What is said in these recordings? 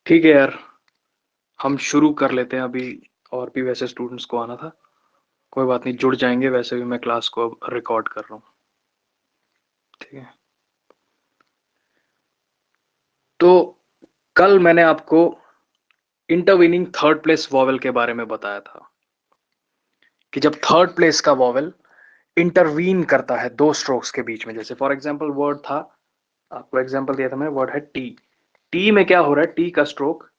ठीक है यार, हम शुरू कर लेते हैं अभी। और भी वैसे स्टूडेंट्स को आना था, कोई बात नहीं, जुड़ जाएंगे। वैसे भी मैं क्लास को अब रिकॉर्ड कर रहा हूँ। ठीक है, तो कल मैंने आपको इंटरवीनिंग थर्ड प्लेस वॉवेल के बारे में बताया था कि जब थर्ड प्लेस का वॉवेल इंटरवीन करता है दो स्ट्रोक्स के बीच में। जैसे फॉर एग्जांपल वर्ड था, आपको एग्जांपल दिया था मैंने, वर्ड है टी। टी में क्या हो रहा है, टी का स्ट्रोक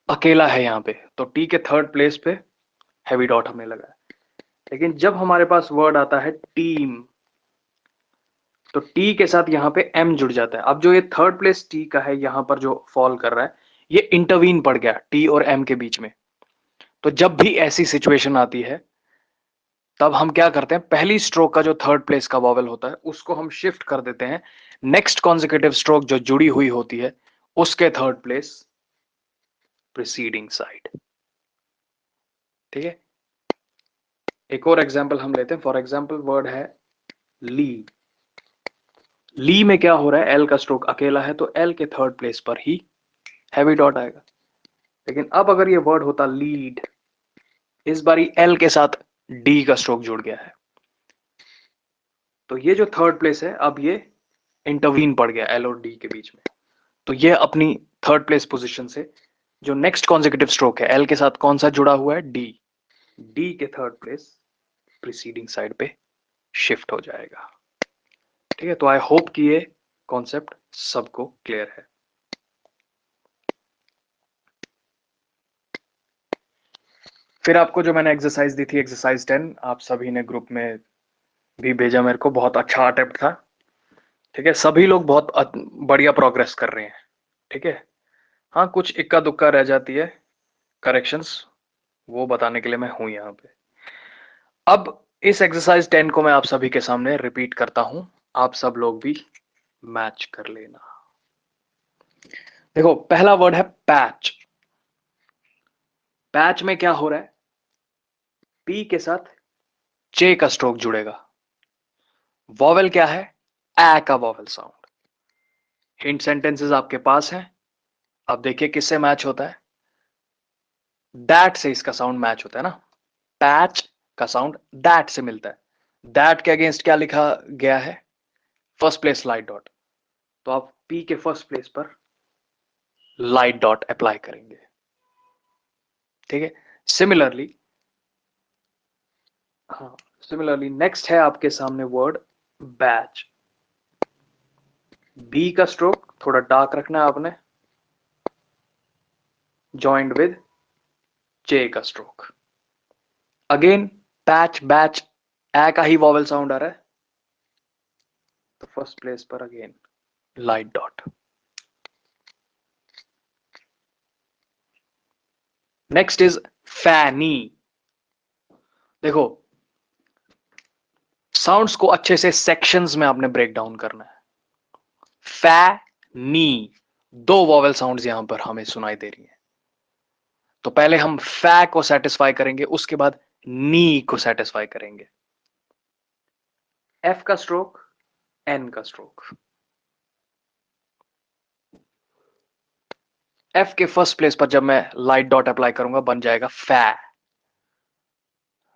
अकेला है यहाँ पे, तो टी के थर्ड प्लेस पे हैवी डॉट हमें लगा है। लेकिन जब हमारे पास वर्ड आता है टीम, तो टी के साथ यहाँ पे एम जुड़ जाता है। अब जो ये थर्ड प्लेस टी का है, यहां पर जो फॉल कर रहा है, ये इंटरवीन पड़ गया टी और एम के बीच में। तो जब भी ऐसी सिचुएशन आती है, तब हम क्या करते हैं, पहली स्ट्रोक का जो थर्ड प्लेस का वॉवेल होता है उसको हम शिफ्ट कर देते हैं नेक्स्ट कॉन्जिक्यूटिव स्ट्रोक जो जुड़ी हुई होती है उसके थर्ड प्लेस प्रीसीडिंग साइड। ठीक है, एक और एग्जांपल हम लेते हैं। फॉर एग्जांपल वर्ड है ली। ली में क्या हो रहा है, एल का स्ट्रोक अकेला है, तो एल के थर्ड प्लेस पर ही हैवी डॉट आएगा। लेकिन अब अगर ये वर्ड होता लीड, इस बारी एल के साथ डी का स्ट्रोक जुड़ गया है, तो ये जो थर्ड प्लेस है अब ये इंटरवीन पड़ गया एल और डी के बीच में। तो ये अपनी थर्ड प्लेस पोजीशन से जो नेक्स्ट कॉन्जिक्यूटिव स्ट्रोक है एल के साथ कौन सा जुड़ा हुआ है, डी, डी के थर्ड प्लेस प्रीसीडिंग साइड पे शिफ्ट हो जाएगा। ठीक है, तो आई होप कि ये कॉन्सेप्ट सबको क्लियर है। फिर आपको जो मैंने एक्सरसाइज दी थी, एक्सरसाइज 10, आप सभी ने ग्रुप में भी भेजा मेरे को, बहुत अच्छा अटेम्प्ट था। ठीक है, सभी लोग बहुत बढ़िया प्रोग्रेस कर रहे हैं। ठीक है, हाँ कुछ इक्का दुक्का रह जाती है करेक्शंस, वो बताने के लिए मैं हूं यहाँ पे। अब इस एक्सरसाइज 10 को मैं आप सभी के सामने रिपीट करता हूं, आप सब लोग भी मैच कर लेना। देखो, पहला वर्ड है पैच। पैच में क्या हो रहा है, पी के साथ चे का स्ट्रोक जुड़ेगा। वॉवेल क्या है, ए का वॉवेल साउंड। हिंट सेंटेंसेस आपके पास हैं। अब देखिए किससे मैच होता है, दैट से इसका साउंड मैच होता है ना। पैच का साउंड दैट से मिलता है। दैट के अगेंस्ट क्या लिखा गया है, फर्स्ट प्लेस लाइट डॉट, तो आप पी के फर्स्ट प्लेस पर लाइट डॉट अप्लाई करेंगे। ठीक है, सिमिलरली, हाँ सिमिलरली नेक्स्ट है आपके सामने वर्ड बैच। बी का स्ट्रोक थोड़ा डार्क रखना है आपने, जॉइंड विद जे का stroke. Again patch batch, A का ही वॉवेल साउंड आ रहा है, तो फर्स्ट प्लेस पर again light dot. Next is fanny. देखो, साउंड्स को अच्छे से सेक्शंस में आपने ब्रेक डाउन करना है। फैनी, दो वॉवेल साउंड्स यहां पर हमें सुनाई दे रही हैं, तो पहले हम फै को सेटिस्फाई करेंगे, उसके बाद नी को सेटिस्फाई करेंगे। एफ का स्ट्रोक, एन का स्ट्रोक। एफ के फर्स्ट प्लेस पर जब मैं लाइट डॉट अप्लाई करूंगा बन जाएगा फै।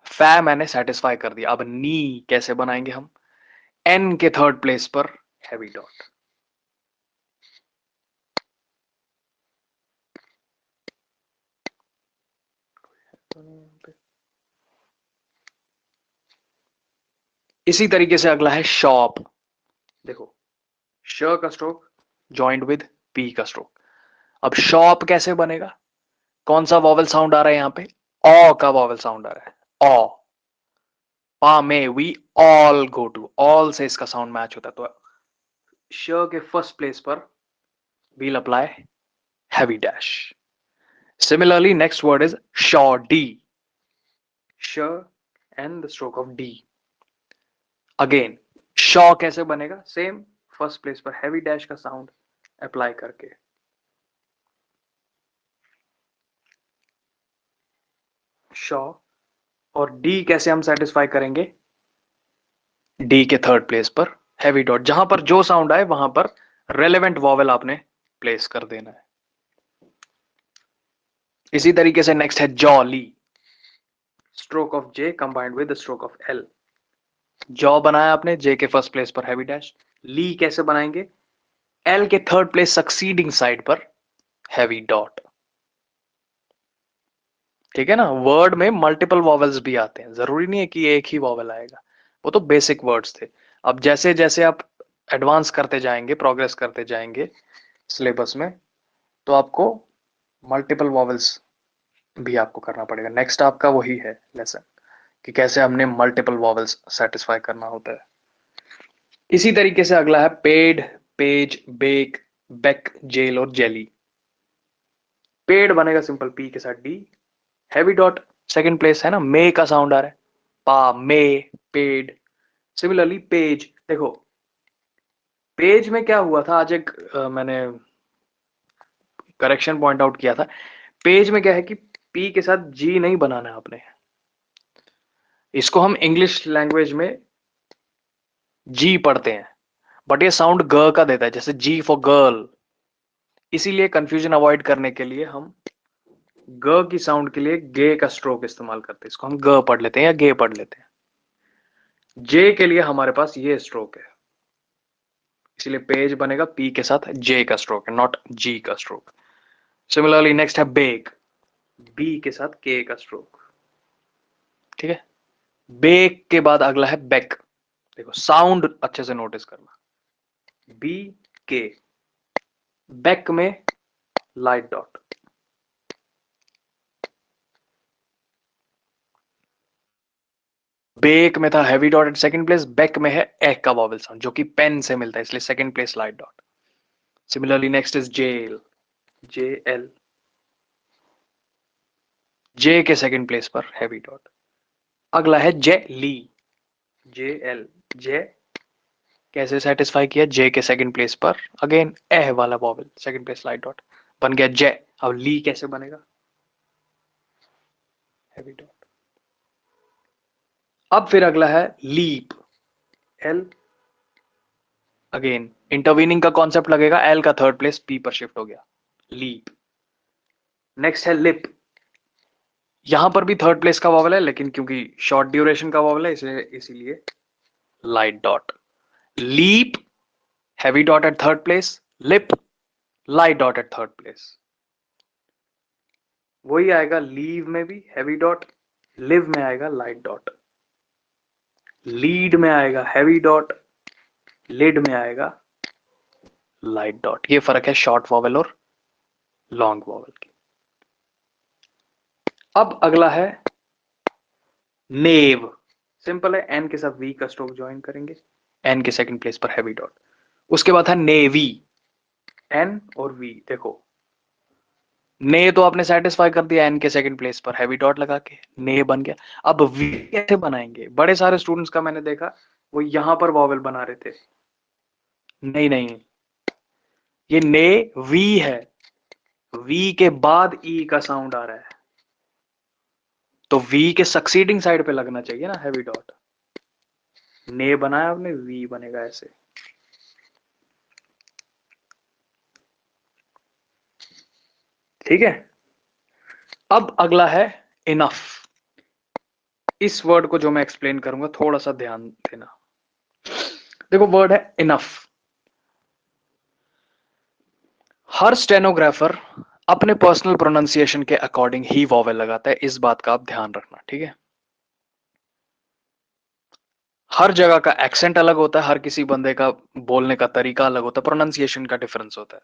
फै मैंने सेटिस्फाई कर दिया। अब नी कैसे बनाएंगे हम, एन के थर्ड प्लेस पर हैवी डॉट। इसी तरीके से अगला है शॉप। देखो, श का स्ट्रोक जॉइंट विद पी का स्ट्रोक। अब शॉप कैसे बनेगा, कौन सा वॉवेल साउंड आ रहा है यहां पे, ऑ का वॉवेल साउंड आ रहा है, ऑ। पा में we all go to, all से इसका साउंड मैच होता है, तो श के फर्स्ट प्लेस पर we'll apply heavy dash. Similarly next word is shaw, D, श and the stroke of D. Again shaw कैसे बनेगा, सेम, फर्स्ट प्लेस पर हैवी डैश का साउंड अप्लाई करके। शॉ और डी कैसे हम सेटिस्फाई करेंगे, डी के थर्ड प्लेस पर हैवी डॉट, जहां पर जो साउंड आए वहां पर रेलेवेंट वॉवेल आपने प्लेस कर देना है। इसी तरीके से नेक्स्ट है jolly, stroke of J combined with stroke of L. Jaw बनाया आपने, जे के फर्स्ट प्लेस पर हैवी डैश। ली कैसे बनाएंगे, एल के थर्ड प्लेस सक्सीडिंग साइड पर हैवी डॉट। ठीक है ना, वर्ड में मल्टीपल वॉवेल्स भी आते हैं, जरूरी नहीं है कि एक ही वॉवेल आएगा, वो तो बेसिक वर्ड्स थे। अब जैसे जैसे आप एडवांस करते जाएंगे, प्रोग्रेस करते जाएंगे सिलेबस में, तो आपको मल्टीपल वॉवेल्स भी आपको करना पड़ेगा। नेक्स्ट आपका वही है लेसन कि कैसे हमने मल्टीपल वॉवेल्स सेटिस्फाई करना होता है। इसी तरीके से अगला है paid, page, bake, bake, jail और जेली। पेड बनेगा सिंपल पी के साथ D, heavy dot, second place है ना, मे का साउंड आ रहा है, पा मे, पेड। सिमिलरली पेज, देखो पेज में क्या हुआ था, आज एक मैंने करेक्शन पॉइंट आउट किया था। पेज में क्या है कि पी के साथ जी नहीं बनाना है आपने, इसको हम इंग्लिश लैंग्वेज में जी पढ़ते हैं, बट ये साउंड ग का देता है, जैसे जी फॉर गर्ल। इसीलिए कंफ्यूजन अवॉइड करने के लिए हम ग की साउंड के लिए गे का स्ट्रोक इस्तेमाल करते हैं, इसको हम ग पढ़ लेते हैं या गे पढ़ लेते हैं। जे के लिए हमारे पास ये स्ट्रोक है, इसलिए पेज बनेगा पी के साथ जे का स्ट्रोक है, नॉट जी का स्ट्रोक। सिमिलरली नेक्स्ट है बेक, बी के साथ के का स्ट्रोक। ठीक है, बेक के बाद अगला है बेक। देखो साउंड अच्छे से नोटिस करना, बी के, बैक में लाइट डॉट। बेक में था heavy dot at second place, back में है ए का वॉवेल साउंड जो कि पेन से मिलता है, इसलिए second place light dot. Similarly next is jail, J L, J के सेकंड प्लेस पर हैवी डॉट। अगला है जेली, जे एल, जे कैसे सेटिस्फाई किया, जे के सेकंड प्लेस पर अगेन ए वाला vowel, second place light dot, बन गया जे। अब ली कैसे बनेगा, हैवी डॉट। अब फिर अगला है लीप, एल, अगेन इंटरवीनिंग का कॉन्सेप्ट लगेगा, एल का थर्ड प्लेस पी पर शिफ्ट हो गया, लीप। नेक्स्ट है लिप, यहां पर भी थर्ड प्लेस का वॉवल है, लेकिन क्योंकि शॉर्ट ड्यूरेशन का वॉवल है इसीलिए light dot. Leap, heavy dot at third place, lip, light dot at third place. वही आएगा लीव में भी हैवी डॉट, लिव में आएगा लाइट डॉट, लीड में आएगा हैवी डॉट, लिड में आएगा लाइट डॉट। ये फर्क है शॉर्ट वॉवल और लॉन्ग वॉवल की। अब अगला है नेव, सिंपल है, एन के साथ वी का स्ट्रोक ज्वाइन करेंगे, एन के सेकंड प्लेस पर हैवी डॉट। उसके बाद है नेवी, एन और वी। देखो ने तो आपने सेटिस्फाई कर दिया एन के सेकंड प्लेस पर हैवी डॉट लगा के, ने बन गया। अब वी कैसे बनाएंगे, बड़े सारे स्टूडेंट्स का मैंने देखा वो यहां पर वॉवेल बना रहे थे, नहीं नहीं, ये ने वी है, वी के बाद ई का साउंड आ रहा है, तो वी के सक्सीडिंग साइड पे लगना चाहिए ना हैवी डॉट। ने बनाया आपने, वी बनेगा ऐसे। ठीक है, अब अगला है इनफ। इस वर्ड को जो मैं एक्सप्लेन करूंगा थोड़ा सा ध्यान देना। देखो वर्ड है इनफ, हर स्टेनोग्राफर अपने पर्सनल प्रोनाउंसिएशन के अकॉर्डिंग ही वॉवेल लगाता है, इस बात का आप ध्यान रखना। ठीक है, हर जगह का एक्सेंट अलग होता है, हर किसी बंदे का बोलने का तरीका अलग होता है, प्रोनाउंसिएशन का डिफरेंस होता है।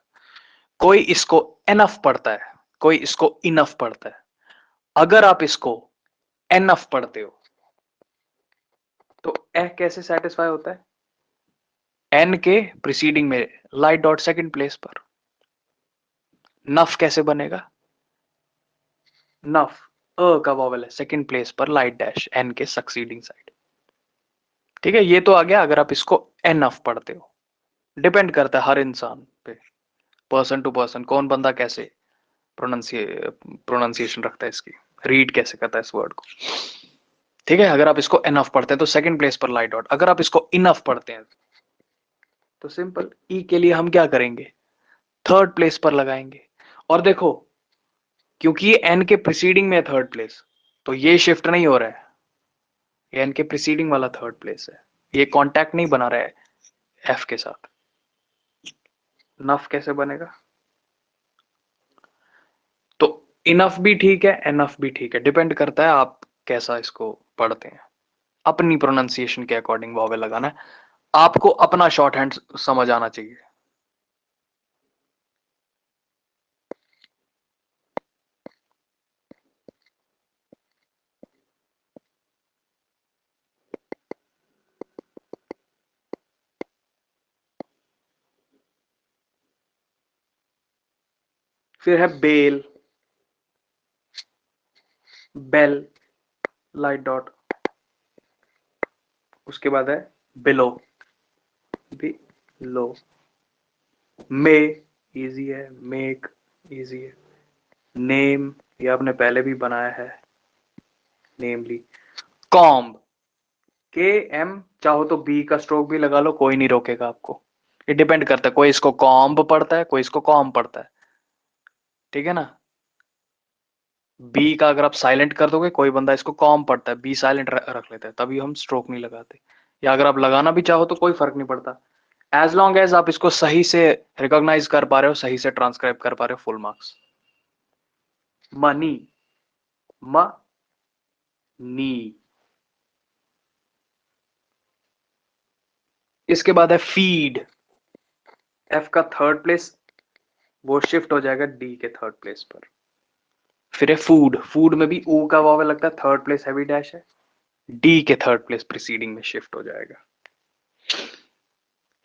कोई इसको एनफ पढ़ता है, कोई इसको इनफ पढ़ता है। अगर आप इसको एनफ पढ़ते हो तो ए कैसे सेटिस्फाई होता है, एन के प्रीसीडिंग में लाइट डॉट सेकंड प्लेस पर। नफ कैसे बनेगा, नफ अ का वॉवेल है सेकंड प्लेस पर लाइट डैश, एन के सक्सीडिंग साइड। ठीक है, ये तो आ गया अगर आप इसको एनफ पढ़ते हो। डिपेंड करता है हर इंसान पे, पर्सन टू पर्सन, कौन बंदा कैसे प्रोनाउंसिएशन रखता है इसकी, रीड कैसे करता है इस वर्ड को। ठीक है, अगर आप इसको एनफ पढ़ते हैं तो सेकंड प्लेस पर लाइट डॉट, अगर आप इसको इनफ पढ़ते हैं तो सिंपल ई के लिए हम क्या करेंगे, थर्ड प्लेस पर लगाएंगे। और देखो क्योंकि ये एन के प्रीसीडिंग में है थर्ड प्लेस, तो ये शिफ्ट नहीं हो रहा है, ये एन के प्रीसीडिंग वाला थर्ड प्लेस है, ये कांटेक्ट नहीं बना रहा है एफ के साथ। नफ कैसे बनेगा? तो इनफ भी ठीक है, एनफ भी ठीक है, डिपेंड करता है आप कैसा इसको पढ़ते हैं। अपनी प्रोनाउंसिएशन के अकॉर्डिंग वॉवेल लगाना है, आपको अपना शॉर्ट हैंड समझ आना चाहिए। फिर है बेल, बेल, लाइट डॉट, उसके बाद है बिलो, बिलो, मे इजी है, मेक इजी है, नेम ये आपने पहले भी बनाया है, नेमली, कॉम्ब, के एम, चाहो तो बी का स्ट्रोक भी लगा लो, कोई नहीं रोकेगा आपको, ये डिपेंड करता है, कोई इसको कॉम्ब पढ़ता है, कोई इसको कॉम पढ़ता है, ठीक है ना। बी का अगर आप साइलेंट कर दोगे, कोई बंदा इसको कॉम पढ़ता है, बी साइलेंट रख लेता है, तभी हम स्ट्रोक नहीं लगाते, या अगर आप लगाना भी चाहो तो कोई फर्क नहीं पड़ता, एज लॉन्ग एज आप इसको सही से रिकॉग्नाइज कर पा रहे हो, सही से ट्रांसक्राइब कर पा रहे हो, फुल मार्क्स। मनी, म नी, इसके बाद है फीड, एफ का थर्ड प्लेस वो शिफ्ट हो जाएगा डी के थर्ड प्लेस पर। फिर है फूड, फूड में भी ऊ का वावल लगता है, थर्ड प्लेस हैवी डैश है, डी के थर्ड प्लेस प्रीसीडिंग में शिफ्ट हो जाएगा।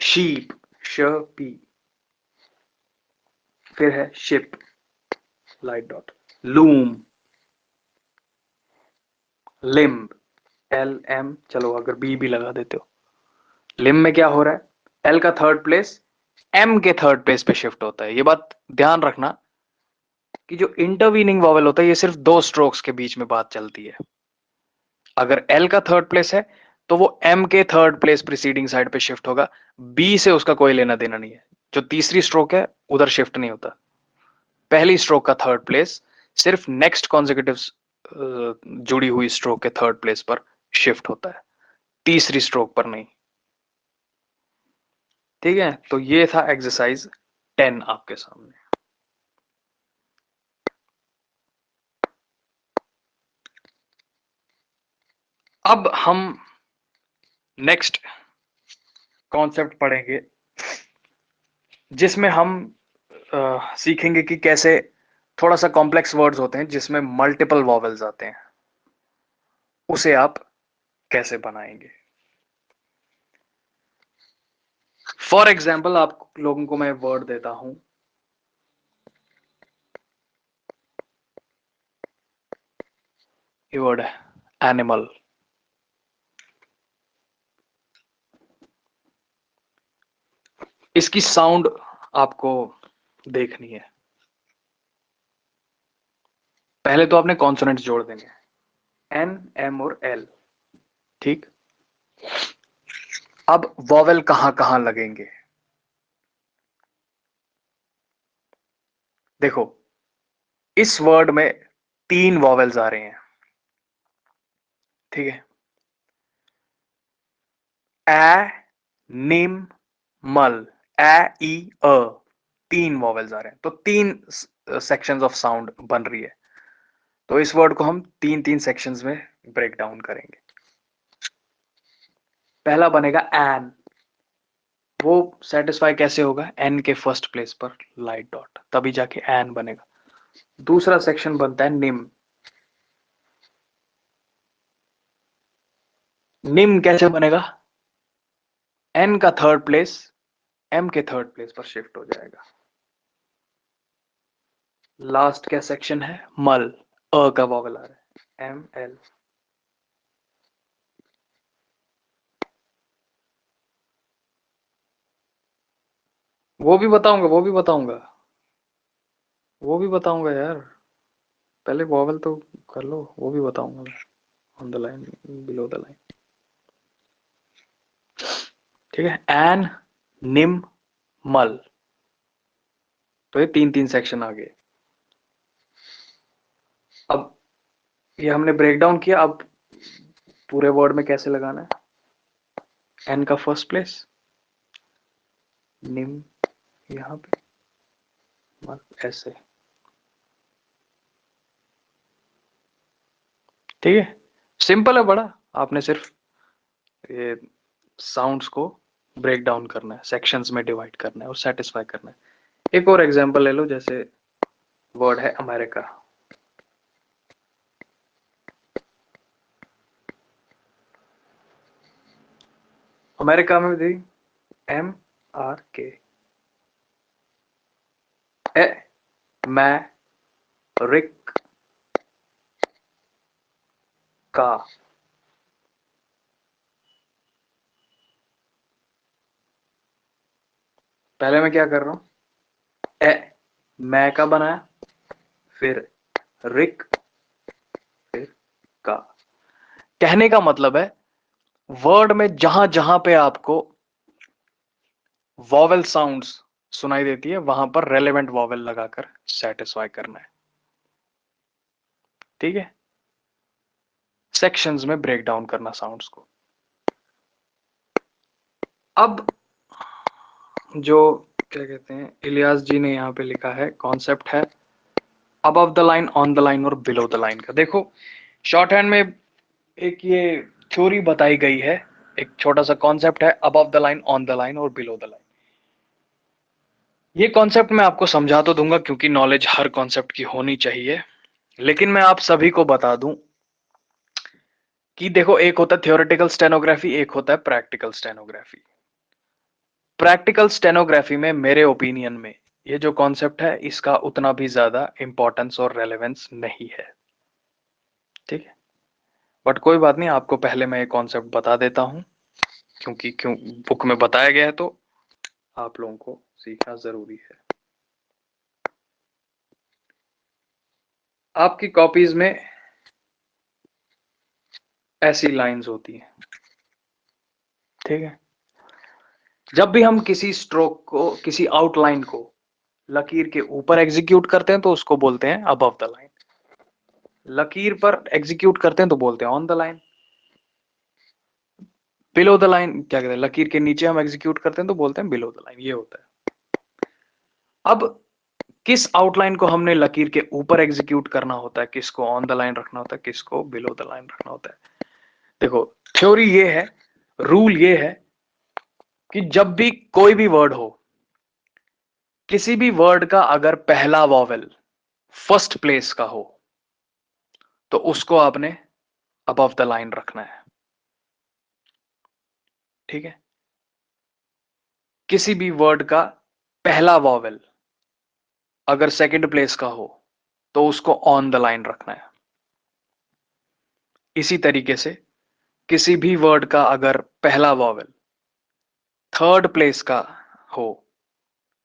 शीप, श पी, फिर है ship, light dot, loom, limb, L M, चलो अगर बी भी लगा देते हो, लिम्ब में क्या हो रहा है, एल का थर्ड प्लेस एम के थर्ड प्लेस पे शिफ्ट होता है। ये बात ध्यान रखना कि जो इंटरवीनिंग वॉवेल होता है ये सिर्फ दो स्ट्रोक्स के बीच में बात चलती है। अगर एल का थर्ड प्लेस है तो वो एम के थर्ड प्लेस प्रीसीडिंग साइड पे शिफ्ट होगा, बी से उसका कोई लेना देना नहीं है, जो तीसरी स्ट्रोक है उधर शिफ्ट नहीं होता। पहली स्ट्रोक का थर्ड प्लेस सिर्फ नेक्स्ट कॉन्जिक्यूटिव जुड़ी हुई स्ट्रोक के थर्ड प्लेस पर शिफ्ट होता है, तीसरी स्ट्रोक पर नहीं, ठीक है। तो ये था एक्सरसाइज 10 आपके सामने। अब हम नेक्स्ट कॉन्सेप्ट पढ़ेंगे जिसमें हम सीखेंगे कि कैसे थोड़ा सा कॉम्प्लेक्स वर्ड्स होते हैं जिसमें मल्टीपल वॉवेल्स आते हैं, उसे आप कैसे बनाएंगे। फॉर एग्जाम्पल आप लोगों को मैं वर्ड देता हूं, ये वर्ड है एनिमल। इसकी साउंड आपको देखनी है, पहले तो आपने कॉन्सोनेंट्स जोड़ देंगे, एन, एम और एल, ठीक। अब वॉवेल कहां कहां लगेंगे, देखो इस वर्ड में 3 वॉवेल्स आ रहे हैं, ठीक है, ए, निम, मल, ए, ई, अ, 3 वॉवेल्स आ रहे हैं, तो 3 सेक्शंस ऑफ साउंड बन रही है। तो इस वर्ड को हम 3 सेक्शंस में ब्रेक डाउन करेंगे। पहला बनेगा एन, वो सेटिस्फाई कैसे होगा, एन के फर्स्ट प्लेस पर लाइट डॉट, तभी जाके एन बनेगा। दूसरा सेक्शन बनता है निम, निम कैसे बनेगा, एन का थर्ड प्लेस एम के थर्ड प्लेस पर शिफ्ट हो जाएगा। लास्ट क्या सेक्शन है, मल, अ का वॉवल आ रहा है, एम एल, वो भी बताऊंगा, वो भी बताऊंगा, वो भी बताऊंगा यार, पहले वॉवल तो कर लो, वो भी बताऊंगा मैं on the line, below the line, ठीक है। एन, निम, मल, तो ये 3 सेक्शन आ गए। ये हमने ब्रेक डाउन किया। अब पूरे वर्ड में कैसे लगाना है। एन का फर्स्ट प्लेस, निम यहां पे, ऐसे। ठीक है, सिंपल है बड़ा। आपने सिर्फ ये साउंड्स को ब्रेक डाउन करना है, सेक्शंस में डिवाइड करना है और सेटिस्फाई करना है। एक और एग्जांपल ले लो, जैसे वर्ड है अमेरिका। अमेरिका में दी एम आर के, ए मैं रिक का। पहले मैं क्या कर रहा हूं, ए मैं का बनाया, फिर रिक, फिर का। कहने का मतलब है वर्ड में जहां जहां पे आपको वॉवेल साउंड्स सुनाई देती है वहां पर रेलेवेंट वॉवेल लगाकर सेटिस्फाई करना है। ठीक है, सेक्शंस में ब्रेक डाउन करना साउंड्स को। अब जो क्या कहते हैं, इलियास जी ने यहां पे लिखा है, कॉन्सेप्ट है above the line, on the line और बिलो द लाइन का। देखो शॉर्ट हैंड में एक ये थ्योरी बताई गई है, एक छोटा सा कॉन्सेप्ट है above the line, on the line और बिलो द लाइन। ये कॉन्सेप्ट मैं आपको समझा तो दूंगा क्योंकि नॉलेज हर कॉन्सेप्ट की होनी चाहिए, लेकिन मैं आप सभी को बता दूं कि देखो, एक होता है थियोरेटिकल स्टेनोग्राफी, एक होता है प्रैक्टिकल स्टेनोग्राफी। प्रैक्टिकल स्टेनोग्राफी में मेरे ओपिनियन में ये जो कॉन्सेप्ट है इसका उतना भी ज्यादा इंपॉर्टेंस और रेलेवेंस नहीं है। ठीक है, बट कोई बात नहीं, आपको पहले मैं ये कॉन्सेप्ट बता देता हूं क्योंकि बुक में बताया गया है तो आप लोगों को सीखना जरूरी है। आपकी कॉपीज में ऐसी लाइंस होती हैं। ठीक है, जब भी हम किसी स्ट्रोक को, किसी आउटलाइन को लकीर के ऊपर एग्जीक्यूट करते हैं तो उसको बोलते हैं अबव द लाइन। लकीर पर एग्जीक्यूट करते हैं तो बोलते हैं on the line. Below the line क्या कहते हैं, लकीर के नीचे हम एग्जीक्यूट करते हैं तो बोलते हैं बिलो द लाइन। ये होता है। अब किस आउटलाइन को हमने लकीर के ऊपर एग्जीक्यूट करना होता है, किसको ऑन द लाइन रखना होता है, किसको बिलो द लाइन रखना होता है। देखो थ्योरी ये है, रूल ये है कि जब भी कोई भी वर्ड हो, किसी भी वर्ड का अगर पहला वॉवेल फर्स्ट प्लेस का हो तो उसको आपने अबव द लाइन रखना है। ठीक है, किसी भी वर्ड का पहला वॉवेल अगर सेकंड प्लेस का हो तो उसको ऑन द लाइन रखना है। इसी तरीके से किसी भी वर्ड का अगर पहला वॉवेल थर्ड प्लेस का हो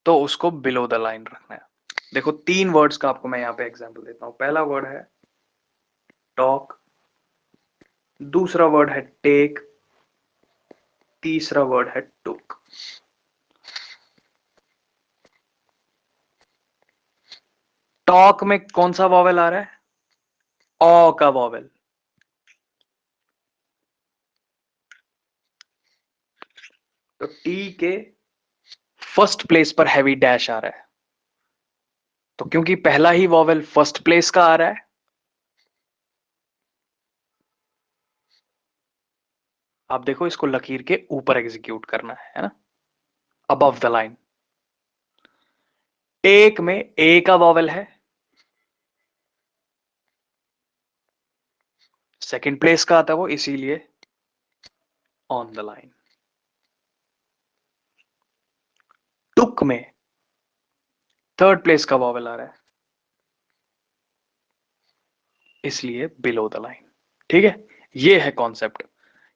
तो उसको बिलो द लाइन रखना है। देखो तीन वर्ड्स का आपको मैं यहां पे एग्जांपल देता हूं। पहला वर्ड है टॉक, दूसरा वर्ड है टेक, तीसरा वर्ड है टुक। टॉक में कौन सा वॉवेल आ रहा है, ऑ का वॉवेल। तो टी के फर्स्ट प्लेस पर हैवी डैश आ रहा है, तो क्योंकि पहला ही वॉवेल फर्स्ट प्लेस का आ रहा है, आप देखो इसको लकीर के ऊपर एग्जीक्यूट करना है ना, अबव द लाइन। टेक में ए का वॉवेल है, सेकंड प्लेस का आता है वो, इसीलिए ऑन द लाइन। टुक में थर्ड प्लेस का वॉवेल आ रहा है, इसलिए बिलो द लाइन। ठीक है, ये है कॉन्सेप्ट।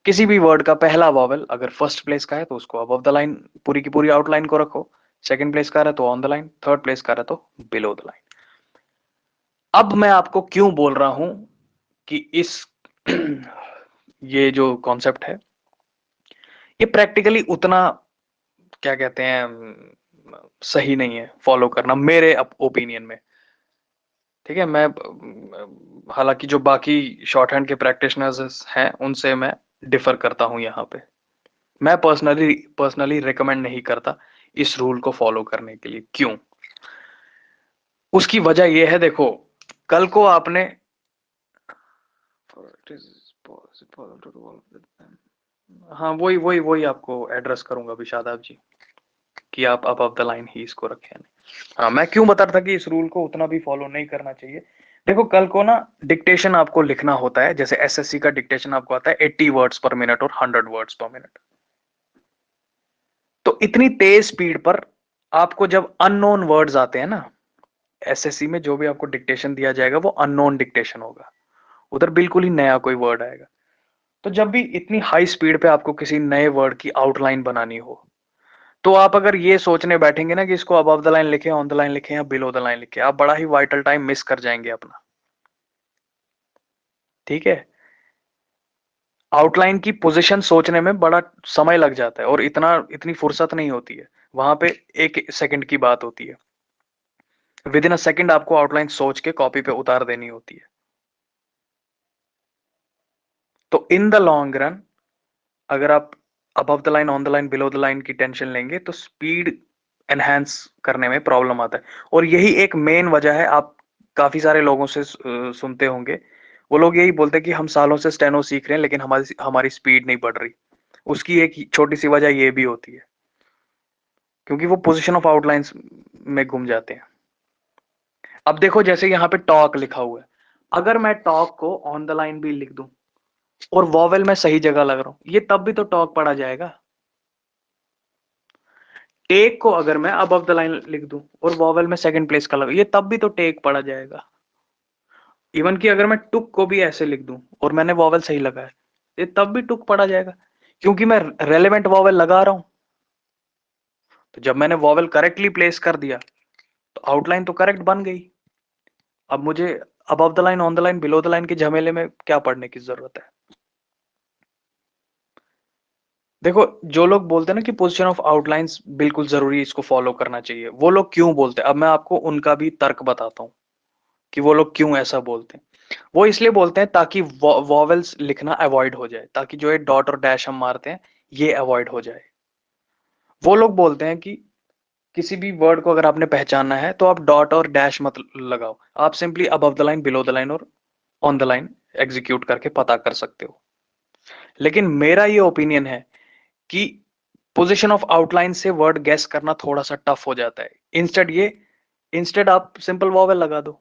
किसी भी वर्ड का पहला वॉवेल अगर फर्स्ट प्लेस का है तो उसको अबव द लाइन, पूरी की पूरी आउटलाइन को रखो। सेकंड प्लेस का रहा तो on the line, third place का रहा तो बिलो द लाइन। अब मैं आपको क्यों बोल रहा हूं कि इस ये जो कॉन्सेप्ट है ये प्रैक्टिकली उतना क्या कहते हैं सही नहीं है फॉलो करना मेरे ओपिनियन में। ठीक है, मैं हालांकि जो बाकी शॉर्ट हैंड के प्रैक्टिशनर्स हैं उनसे मैं डिफर करता हूं यहाँ पे। मैं पर्सनली रिकमेंड नहीं करता इस रूल को फॉलो करने के लिए। क्यों? उसकी वजह यह है, देखो, कल को आपने हाँ, वही वही वही आपको एड्रेस करूंगा अभी शादाब जी, कि आप अबव द लाइन ही इसको रखें। हाँ, मैं क्यों बता रहा था कि इस रूल को उतना भी फॉलो नहीं करना चाहिए। देखो, कल को ना डिक्टेशन आपको लिखना होता है, जैसे एसएससी का डिक्टेशन आपको आता है 80 वर्ड्स पर मिनट और 100 वर्ड्स पर मिनट। तो इतनी तेज स्पीड पर आपको जब अननोन वर्ड्स आते हैं ना, एसएससी में जो भी आपको डिक्टेशन दिया जाएगा वो अननोन डिक्टेशन होगा, उधर बिल्कुल ही नया कोई वर्ड आएगा। तो जब भी इतनी हाई स्पीड पे आपको किसी नए वर्ड की आउटलाइन बनानी हो, तो आप अगर ये सोचने बैठेंगे ना कि इसको अबव द लाइन लिखें, ऑन द लाइन लिखें या बिलो द लाइन लिखें, आप बड़ा ही वाइटल टाइम मिस कर जाएंगे अपना। ठीक है? आउटलाइन की पोजीशन सोचने में बड़ा समय लग जाता है और इतनी फुर्सत नहीं होती है। वहां पे 1 सेकंड की बात होती है, विद इन अ सेकंड आपको आउटलाइन सोच के कॉपी पे उतार देनी होती है। तो इन द लॉन्ग रन अगर आप above the line, on the line, below the line की टेंशन लेंगे तो स्पीड एनहांस करने में प्रॉब्लम आता है। और यही एक मेन वजह है, आप काफी सारे लोगों से सुनते होंगे, वो लोग यही बोलते हैं कि हम सालों से स्टेनो सीख रहे हैं लेकिन हमारी हमारी स्पीड नहीं बढ़ रही। उसकी एक छोटी सी वजह ये भी होती है, क्योंकि वो पोजीशन ऑफ आउटलाइंस में घूम जाते हैं। अब देखो, जैसे यहाँ पे टॉक लिखा हुआ है, अगर मैं टॉक को ऑन द लाइन भी लिख दूं और वॉवेल में सही जगह लग रहा हूं, ये तब भी तो टॉक पढ़ा जाएगा। टेक को अगर मैं अबव द लाइन लिख दूं और वॉवेल में सेकंड प्लेस का लगा, ये तब भी तो टेक पढ़ा जाएगा। इवन कि अगर मैं टुक को भी ऐसे लिख दूं और मैंने वॉवेल सही लगाया, ये तब भी टुक पढ़ा जाएगा, क्योंकि मैं रेलेवेंट वॉवेल लगा रहा हूं। तो जब मैंने वॉवेल करेक्टली प्लेस कर दिया तो आउटलाइन तो करेक्ट बन गई। अब मुझे above the line, on the line, below the line के झमेले में क्या पढ़ने की जरूरत है। देखो, जो लोग बोलते हैं ना कि पोजीशन ऑफ आउटलाइंस बिल्कुल जरूरी, इसको फॉलो करना चाहिए, वो लोग क्यों बोलते हैं, अब मैं आपको उनका भी तर्क बताता हूँ कि वो लोग क्यों ऐसा बोलते हैं। वो इसलिए बोलते हैं ताकि वॉवेल्स लिखना अवॉइड हो जाए, ताकि जो ये डॉट और डैश हम मारते हैं ये अवॉइड हो जाए। वो लोग बोलते हैं कि किसी भी वर्ड को अगर आपने पहचानना है तो आप डॉट और डैश मत लगाओ, आप simply above the line, below the line और ऑन द लाइन एग्जीक्यूट करके पता कर सकते हो। लेकिन मेरा ये ओपिनियन है कि पोजीशन ऑफ आउटलाइन से वर्ड गेस करना थोड़ा सा टफ हो जाता है। इंस्टेड आप सिंपल वॉवेल लगा दो,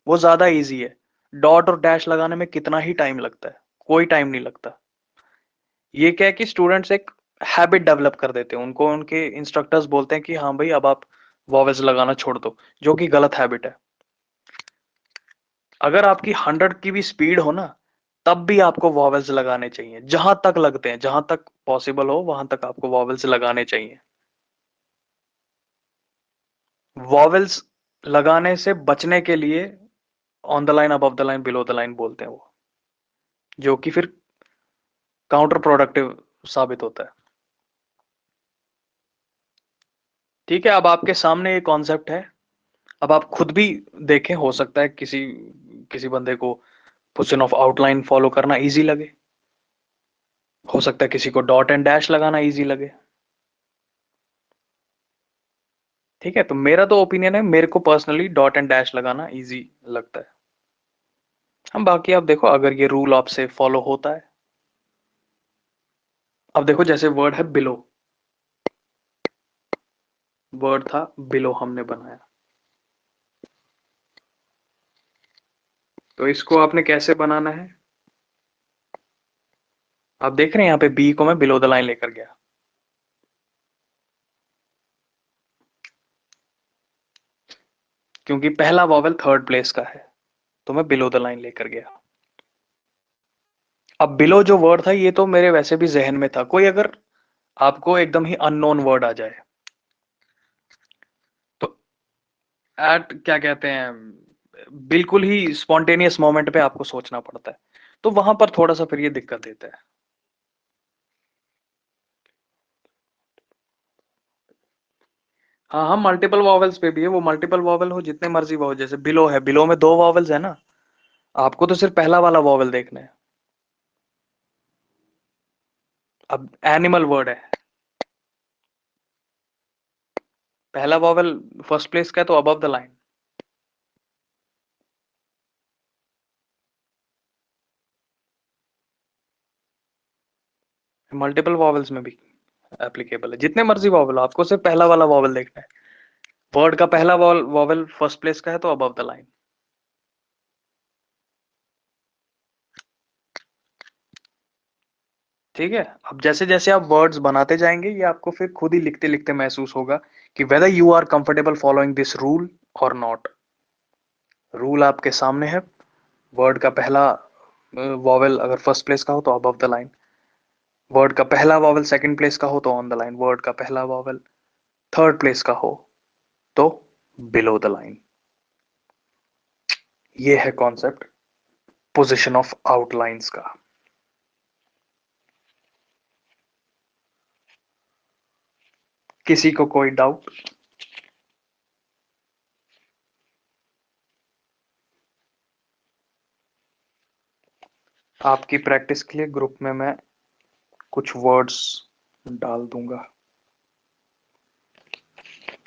वो ज्यादा इजी है। डॉट और डैश लगाने में कितना ही टाइम लगता है, कोई टाइम नहीं लगता। ये क्या है कि स्टूडेंट्स एक हैबिट डेवलप कर देते हैं, उनको उनके इंस्ट्रक्टर्स बोलते हैं कि हाँ भाई अब आप वॉवेल्स लगाना छोड़ दो, जो कि गलत हैबिट है। अगर आपकी 100 की भी स्पीड हो ना, तब भी आपको वॉवेल्स लगाने चाहिए, जहां तक लगते हैं, जहां तक पॉसिबल हो वहां तक आपको वॉवेल्स लगाने चाहिए। वॉवेल्स लगाने से बचने के लिए on the line, above the line, below the line बोलते हैं वो, जो कि फिर काउंटर प्रोडक्टिव साबित होता है। ठीक है, अब आपके सामने ये कॉन्सेप्ट है, अब आप खुद भी देखें, हो सकता है किसी किसी बंदे को पोजीशन ऑफ आउटलाइन फॉलो करना इजी लगे, हो सकता है किसी को डॉट एंड डैश लगाना इजी लगे। ठीक है, तो मेरा तो ओपिनियन है, मेरे को पर्सनली डॉट एंड डैश लगाना इजी लगता है। हम बाकी आप देखो अगर ये रूल आपसे फॉलो होता है। अब देखो, जैसे वर्ड है बिलो, वर्ड था बिलो हमने बनाया, तो इसको आपने कैसे बनाना है। आप देख रहे हैं यहाँ पे बी को मैं बिलो द लाइन लेकर गया, क्योंकि पहला वॉवेल थर्ड प्लेस का है, तो मैं बिलो द लाइन लेकर गया। अब बिलो जो वर्ड था ये तो मेरे वैसे भी जहन में था, कोई अगर आपको एकदम ही अननोन वर्ड आ जाए तो एट क्या कहते हैं, बिल्कुल ही स्पॉन्टेनियस मोमेंट पे आपको सोचना पड़ता है, तो वहां पर थोड़ा सा फिर ये दिक्कत देता है। हाँ हाँ, मल्टीपल वॉवेल्स पे भी है, वो मल्टीपल वॉवेल हो जितने मर्जी वो हो, जैसे बिलो है, बिलो में 2 वॉवेल्स है ना, आपको तो सिर्फ पहला वाला वॉवेल देखना है। अब एनिमल वर्ड है, पहला वॉवेल फर्स्ट प्लेस का है तो above the line. Multiple vowels में भी एप्लीकेबल है, जितने मर्जी वॉवेल, आपको सिर्फ पहला वाला वॉवेल देखना है। वर्ड का पहला वॉवेल फर्स्ट प्लेस का है तो अबव द लाइन। ठीक है। अब जैसे जैसे आप वर्ड्स बनाते जाएंगे, ये आपको फिर खुद ही लिखते लिखते महसूस होगा कि whether you are comfortable following this rule और नॉट। रूल आपके सामने है, वर्ड का पहला वॉवेल अगर फर्स्ट प्लेस का हो तो अबव द लाइन, वर्ड का पहला वॉवेल सेकंड प्लेस का हो तो ऑन द लाइन, वर्ड का पहला वॉवेल थर्ड प्लेस का हो तो बिलो द लाइन। ये है कॉन्सेप्ट पोजीशन ऑफ आउटलाइंस का। किसी को कोई डाउट? आपकी प्रैक्टिस के लिए ग्रुप में मैं कुछ वर्ड्स डाल दूंगा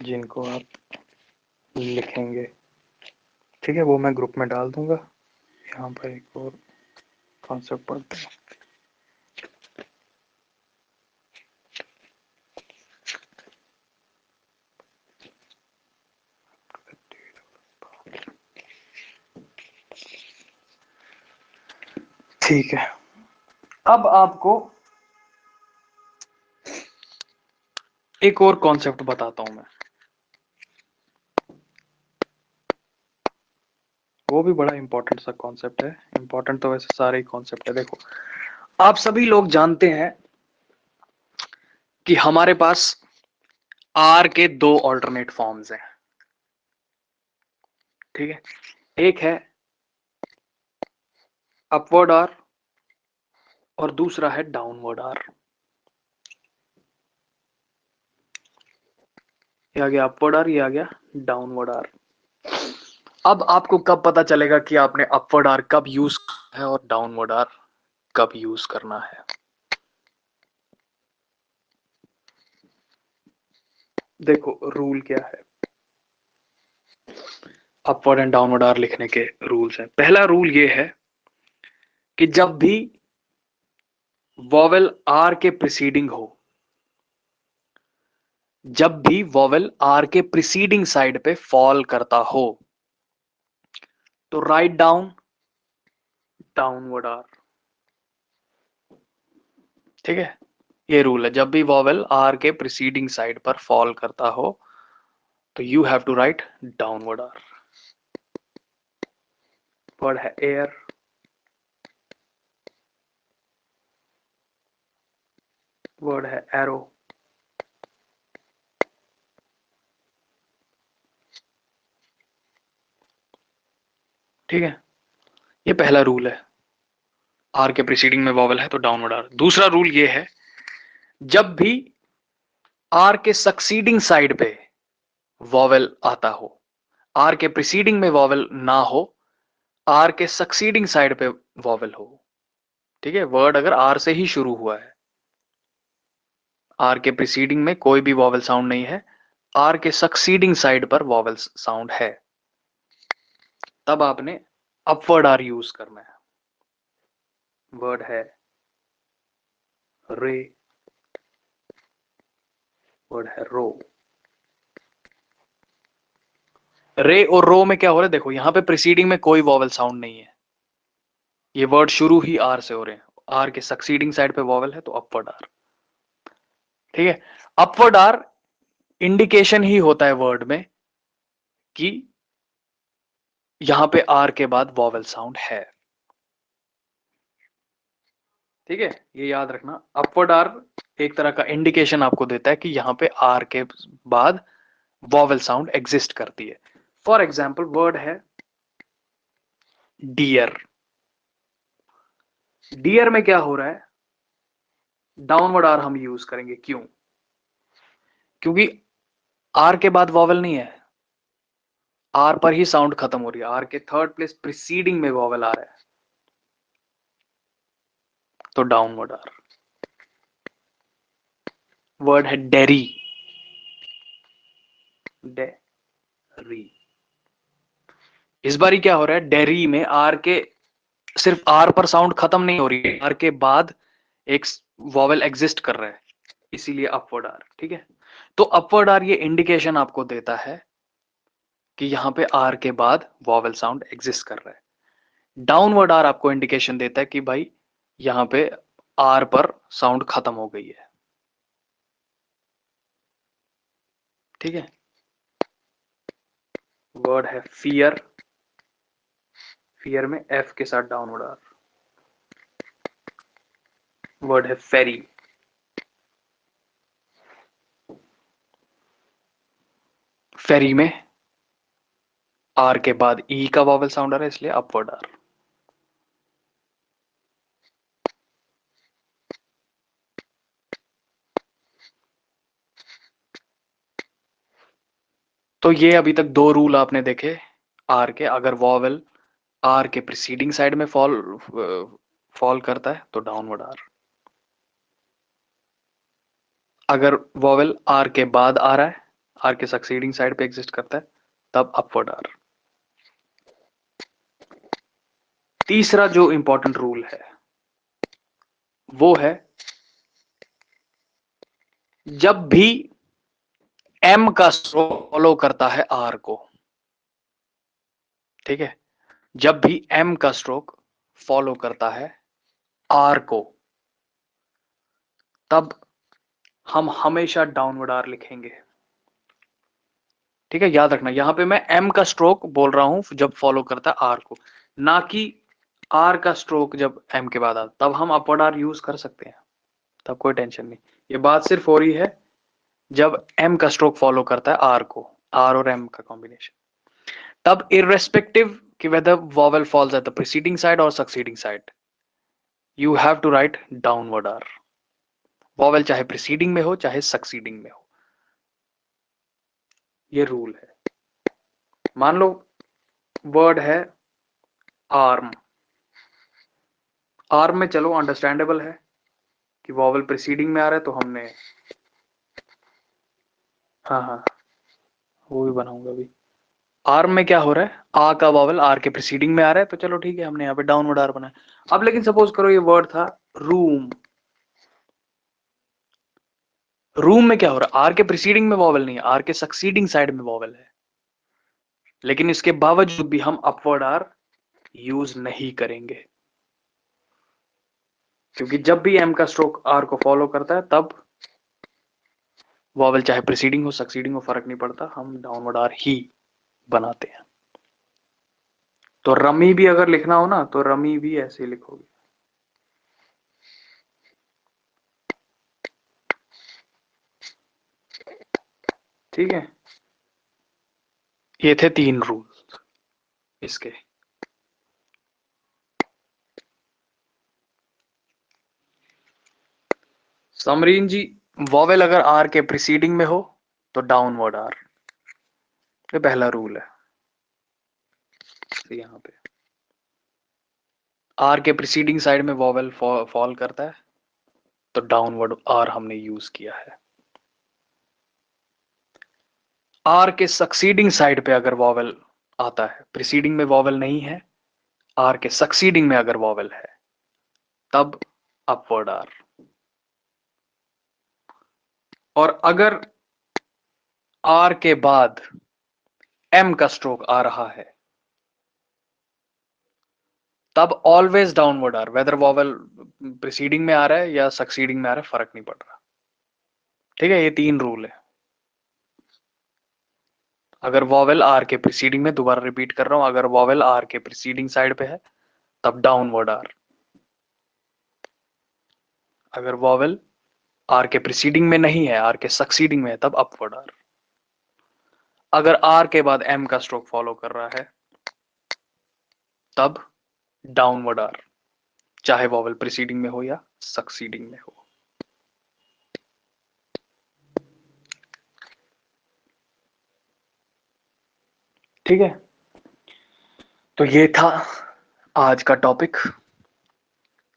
जिनको आप लिखेंगे। ठीक है, वो मैं ग्रुप में डाल दूंगा। यहाँ पर एक और कॉन्सेप्ट पढ़ते हैं। ठीक है, अब आपको एक और कॉन्सेप्ट बताता हूं मैं, वो भी बड़ा इंपॉर्टेंट सा कॉन्सेप्ट है। इंपॉर्टेंट तो वैसे सारे ही कॉन्सेप्ट है। देखो, आप सभी लोग जानते हैं कि हमारे पास आर के दो ऑल्टरनेट फॉर्म्स हैं। ठीक है, एक है अपवर्ड आर और दूसरा है डाउनवर्ड आर। ये आ गया अपवर्ड आर, ये आ गया डाउनवर्ड आर। अब आपको कब पता चलेगा कि आपने अपवर्ड आर कब यूज है और डाउनवर्ड आर कब यूज करना है? देखो, रूल क्या है, अपवर्ड एंड डाउनवर्ड आर लिखने के रूल्स हैं। पहला रूल ये है कि जब भी वॉवेल आर के प्रीसीडिंग हो, जब भी वॉवेल आर के प्रीसीडिंग साइड पे फॉल करता हो तो राइट डाउन डाउनवर्ड आर। ठीक है, ये रूल है, जब भी वॉवेल आर के प्रीसीडिंग साइड पर फॉल करता हो तो you have to write downward R. Word है एयर, वर्ड है एरो, ठीक है, ये पहला रूल है। आर के प्रीसीडिंग में वॉवेल है तो डाउनवर्ड आर। दूसरा रूल ये है, जब भी आर के सक्सीडिंग साइड पे वॉवेल आता हो, आर के प्रीसीडिंग में वॉवेल ना हो, आर के सक्सीडिंग साइड पे वॉवेल हो। ठीक है, वर्ड अगर आर से ही शुरू हुआ है, आर के प्रीसीडिंग में कोई भी वॉवेल साउंड नहीं है, आर के सक्सीडिंग साइड पर वॉवेल साउंड है, तब आपने अपवर्ड आर यूज करना है। वर्ड है रे, वर्ड है रो। रे और रो में क्या हो रहा है, देखो यहां पे प्रीसीडिंग में कोई वॉवेल साउंड नहीं है, ये वर्ड शुरू ही आर से हो रहे हैं, आर के सक्सीडिंग साइड पे वॉवेल है तो अपवर्ड आर। ठीक है, अपवर्ड आर इंडिकेशन ही होता है वर्ड में कि यहां पे आर के बाद वॉवेल साउंड है। ठीक है, ये याद रखना, अपवर्ड आर एक तरह का इंडिकेशन आपको देता है कि यहां पे आर के बाद वॉवेल साउंड एग्जिस्ट करती है। फॉर एग्जाम्पल, वर्ड है डियर। डियर में क्या हो रहा है, डाउनवर्ड आर हम यूज करेंगे, क्यों? क्योंकि आर के बाद वॉवेल नहीं है, आर पर ही साउंड खत्म हो रही है, आर के थर्ड प्लेस प्रीसीडिंग में वॉवेल आ रहा है, तो डाउनवर्ड आर। वर्ड है डेरी, डेरी। इस बारी क्या हो रहा है, डेरी में आर के सिर्फ आर पर साउंड खत्म नहीं हो रही है, आर के बाद एक वॉवेल एग्जिस्ट कर रहा है, इसीलिए अपवर्ड आर। ठीक है, तो अपवर्ड आर ये इंडिकेशन आपको देता है कि यहां पे आर के बाद वॉवेल साउंड एग्जिस्ट कर रहा है। डाउनवर्ड आर आपको इंडिकेशन देता है कि भाई यहां पे आर पर साउंड खत्म हो गई है। ठीक है, वर्ड है फियर, फियर में एफ के साथ डाउनवर्ड आर। वर्ड है फेरी, फेरी में आर के बाद ई का वॉवेल साउंड आ रहा है, इसलिए अपवर्ड आर। तो ये अभी तक दो रूल आपने देखे आर के। अगर वॉवेल आर के प्रीसीडिंग साइड में फॉल करता है तो डाउनवर्ड आर, अगर वॉवेल आर के बाद आ रहा है, आर के सक्सीडिंग साइड पे एग्जिस्ट करता है, तब अपवर्ड आर। तीसरा जो इंपॉर्टेंट रूल है वो है, जब भी एम का स्ट्रोक फॉलो करता है आर को, ठीक है, जब भी एम का स्ट्रोक फॉलो करता है आर को, तब हम हमेशा डाउनवर्ड आर लिखेंगे। ठीक है, याद रखना, यहां पे मैं एम का स्ट्रोक बोल रहा हूं जब फॉलो करता है आर को, ना कि आर का स्ट्रोक जब एम के बाद आता, तब हम अपवर्ड आर यूज कर सकते हैं, तब कोई टेंशन नहीं। ये बात सिर्फ हो रही है जब एम का स्ट्रोक फॉलो करता है आर को, आर और एम का कॉम्बिनेशन, तब इररेस्पेक्टिव कि whether vowel falls at the preceding side और succeeding side, you have to write downward R. Vowel चाहे प्रीसीडिंग में हो चाहे सक्सीडिंग में हो, ये रूल है। मान लो वर्ड है आर्म, आर्म में चलो अंडरस्टैंडेबल है कि वॉवेल प्रीसीडिंग में आ रहा है, तो हमने, हाँ हाँ वो भी बनाऊंगा अभी। आर्म में क्या हो रहा है, आ का वॉवेल आर के प्रीसीडिंग में आ रहा है, तो चलो ठीक है, हमने यहाँ पे डाउनवर्ड आर बनाया। अब लेकिन सपोज करो ये वर्ड था रूम, रूम में क्या हो रहा है, आर के प्रीसीडिंग में वॉवेल नहीं है, आर के सक्सीडिंग साइड में वॉवेल है, लेकिन इसके बावजूद भी हम अपवर्ड आर यूज नहीं करेंगे, क्योंकि जब भी एम का स्ट्रोक आर को फॉलो करता है तब वॉवेल चाहे प्रीसीडिंग हो सक्सीडिंग हो फर्क नहीं पड़ता, हम डाउनवर्ड आर ही बनाते हैं। तो रमी भी अगर लिखना हो ना, तो रमी भी ऐसे ही लिखोगे। ठीक है, ये थे 3 रूल इसके। समरीन जी, वॉवेल अगर आर के प्रीसीडिंग में हो तो डाउनवर्ड आर, ये पहला रूल है। तो यहां पे आर के प्रीसीडिंग साइड में वॉवेल फॉल करता है तो डाउनवर्ड आर हमने यूज किया है। आर के सक्सीडिंग साइड पे अगर वॉवेल आता है, प्रीसीडिंग में वॉवेल नहीं है, आर के सक्सीडिंग में अगर वॉवेल है, तब अपवर्ड आर। और अगर आर के बाद एम का स्ट्रोक आ रहा है, तब always downward R, whether vowel preceding में आ रहा है या सक्सीडिंग में आ रहा है, फर्क नहीं पड़ रहा। ठीक है, ये 3 रूल है। अगर वॉवेल आर के प्रीसीडिंग में, दोबारा रिपीट कर रहा हूं, अगर वॉवेल आर के प्रीसीडिंग साइड पे है तब डाउनवर्ड आर, अगर वॉवेल आर के प्रीसीडिंग में नहीं है, आर के सक्सीडिंग में है, तब अपवर्ड आर। अगर आर के बाद एम का स्ट्रोक फॉलो कर रहा है तब डाउनवर्ड आर, चाहे वॉवेल प्रीसीडिंग में हो या सक्सीडिंग में हो। ठीक है, तो ये था आज का टॉपिक।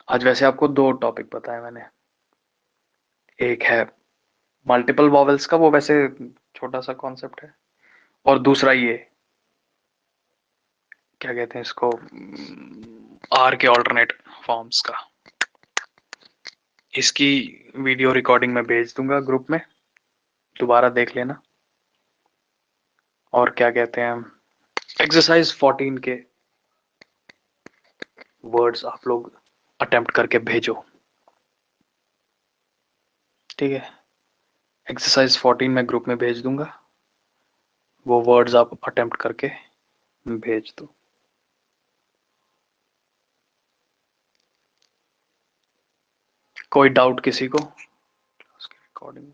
आज वैसे आपको दो टॉपिक बताए मैंने। एक है मल्टीपल वॉवेल्स का, वो वैसे छोटा सा कॉन्सेप्ट है, और दूसरा ये क्या कहते हैं इसको, आर के ऑल्टरनेट फॉर्म्स का। इसकी वीडियो रिकॉर्डिंग मैं भेज दूंगा ग्रुप में, दोबारा देख लेना। और क्या कहते हैं, एक्सरसाइज 14 के वर्ड्स आप लोग अटेम्प्ट करके भेजो, ठीक है। एक्सरसाइज 14 मैं ग्रुप में भेज दूंगा, वो वर्ड्स आप अटेम्प्ट करके भेज दो। कोई डाउट किसी को? रिकॉर्डिंग